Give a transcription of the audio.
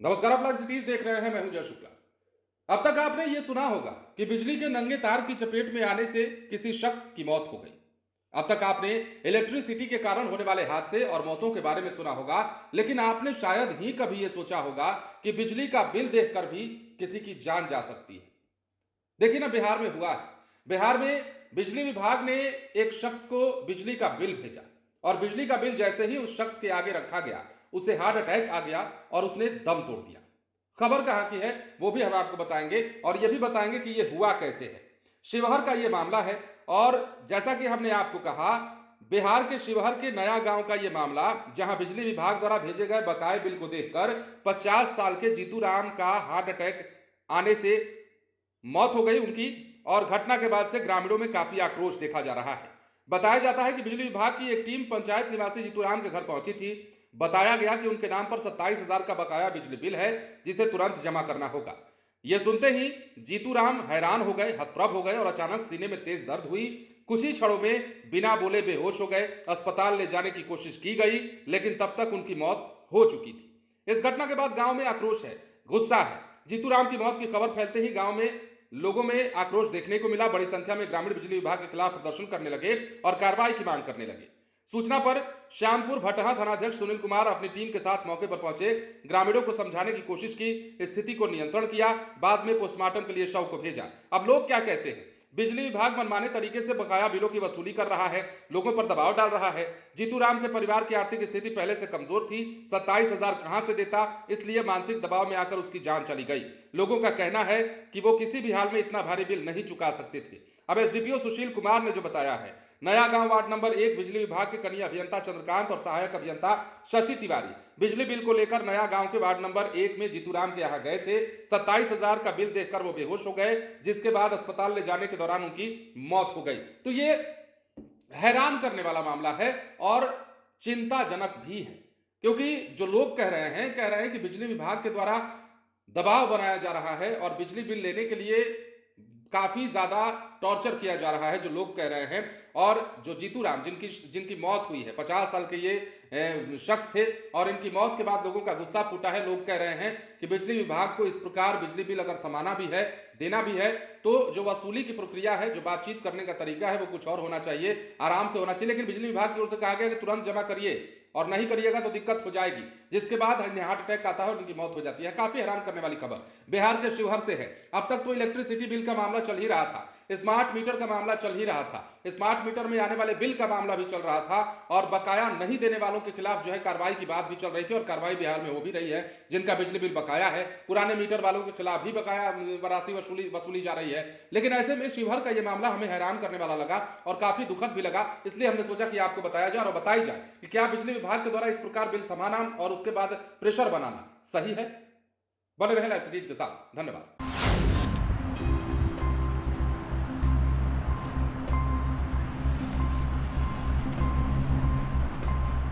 नमस्कार, आप live cities देख रहे हैं। मैं हूं जय शुक्ला। अब तक आपने ये सुना होगा कि बिजली के नंगे तार की चपेट में आने से किसी शख्स की मौत हो गई। अब तक आपने इलेक्ट्रिसिटी के कारण होने वाले हादसे और मौतों के बारे में सुना होगा, लेकिन आपने शायद ही कभी ये सोचा होगा कि बिजली का बिल देखकर भी किसी की जान जा सकती है। देखिए ना, बिहार में हुआ है। बिहार में बिजली विभाग ने एक शख्स को बिजली का बिल भेजा और बिजली का बिल जैसे ही उस शख्स के आगे रखा गया, उसे हार्ट अटैक आ गया और उसने दम तोड़ दिया। खबर कहां की है वो भी हम आपको बताएंगे और यह भी बताएंगे कि यह हुआ कैसे है। शिवहर का यह मामला है और जैसा कि हमने आपको कहा, बिहार के शिवहर के नया गांव का यह मामला, जहां बिजली विभाग द्वारा भेजे गए बकाये बिल को देखकर 50 साल के जीतू राम का हार्ट अटैक आने से मौत हो गई उनकी। और घटना के बाद से ग्रामीणों में काफी आक्रोश देखा जा रहा है। बताया जाता है कि बिजली विभाग की एक टीम पंचायत निवासी जीतूराम के घर पहुंची थी। बताया गया कि उनके नाम पर 27,000 का बकाया बिजली बिल है, जिसे तुरंत जमा करना होगा। यह सुनते ही जीतूराम हैरान हो गए, हतप्रभ हो गए और अचानक सीने में तेज दर्द हुई। कुछ ही क्षणों में बिना बोले बेहोश हो गए। अस्पताल ले जाने की कोशिश की गई, लेकिन तब तक उनकी मौत हो चुकी थी। इस घटना के बाद गांव में आक्रोश है, गुस्सा है। जीतूराम की मौत की खबर फैलते ही गांव में लोगों में आक्रोश देखने को मिला। बड़ी संख्या में ग्रामीण बिजली विभाग के खिलाफ प्रदर्शन करने लगे और कार्रवाई की मांग करने लगे। सूचना पर श्यामपुर भटहा थानाध्यक्ष सुनील कुमार अपनी टीम के साथ मौके पर पहुंचे। ग्रामीणों को समझाने की कोशिश की, स्थिति को नियंत्रण किया, बाद में पोस्टमार्टम के लिए शव को भेजा। अब लोग क्या कहते हैं? बिजली विभाग मनमाने तरीके से बकाया बिलों की वसूली कर रहा है, लोगों पर दबाव डाल रहा है। जीतूराम के परिवार की आर्थिक स्थिति पहले से कमजोर थी, 27,000 कहां से देता, इसलिए मानसिक दबाव में आकर उसकी जान चली गई। लोगों का कहना है कि वो किसी भी हाल में इतना भारी बिल नहीं चुका सकते थे। अब एसडीपीओ सुशील कुमार ने जो बताया है, नया गांव वार्ड नंबर 1 बिजली विभाग के कनीय अभियंता चंद्रकांत और सहायक अभियंता शशि तिवारी बिजली बिल को लेकर नया गांव के वार्ड नंबर 1 में जीतूराम के यहां गए थे। 27,000 का बिल देखकर वो बेहोश हो गए, जिसके बाद अस्पताल ले जाने के दौरान उनकी मौत हो गई। तो ये हैरान करने वाला मामला है और चिंताजनक भी है, क्योंकि जो लोग कह रहे हैं कि बिजली विभाग के द्वारा दबाव बनाया जा रहा है और बिजली बिल लेने के लिए काफी ज्यादा टॉर्चर किया जा रहा है, जो लोग कह रहे हैं। और जो जीतूराम जिनकी जिनकी मौत हुई है, 50 साल के ये शख्स थे और इनकी मौत के बाद लोगों का गुस्सा फूटा है। लोग कह रहे हैं कि बिजली विभाग को इस प्रकार बिजली बिल अगर थमाना भी है, देना भी है, तो जो वसूली की प्रक्रिया है, जो बातचीत करने का तरीका है, वो कुछ और होना चाहिए, आराम से होना चाहिए। लेकिन बिजली विभाग की ओर से कहा गया कि तुरंत जमा करिए और नहीं करिएगा तो दिक्कत हो जाएगी, जिसके बाद हार्ट अटैक आता है और उनकी मौत हो जाती है। काफी हैरान करने वाली खबर बिहार के शिवहर से है। अब तक तो इलेक्ट्रिसिटी बिल का मामला चल ही रहा था, स्मार्ट मीटर का मामला चल ही रहा था, स्मार्ट मीटर में आने वाले बिल का मामला भी चल रहा था और बकाया नहीं देने वालों के खिलाफ जो है कार्रवाई की बात भी चल रही थी और कार्रवाई बिहार में हो भी रही है। जिनका बिजली बिल बकाया है, पुराने मीटर वालों के खिलाफ भी बकाया राशि वसूली जा रही है। लेकिन ऐसे में शिवहर का यह मामला हमें हैरान करने वाला लगा और काफी दुखद भी लगा। इसलिए हमने सोचा कि आपको बताया जाए और बताई जाए कि क्या बिजली विभाग के द्वारा इस प्रकार बिल थमाना और उसके बाद प्रेशर बनाना सही है। बने रहे लाइव सिटीज के साथ। धन्यवाद।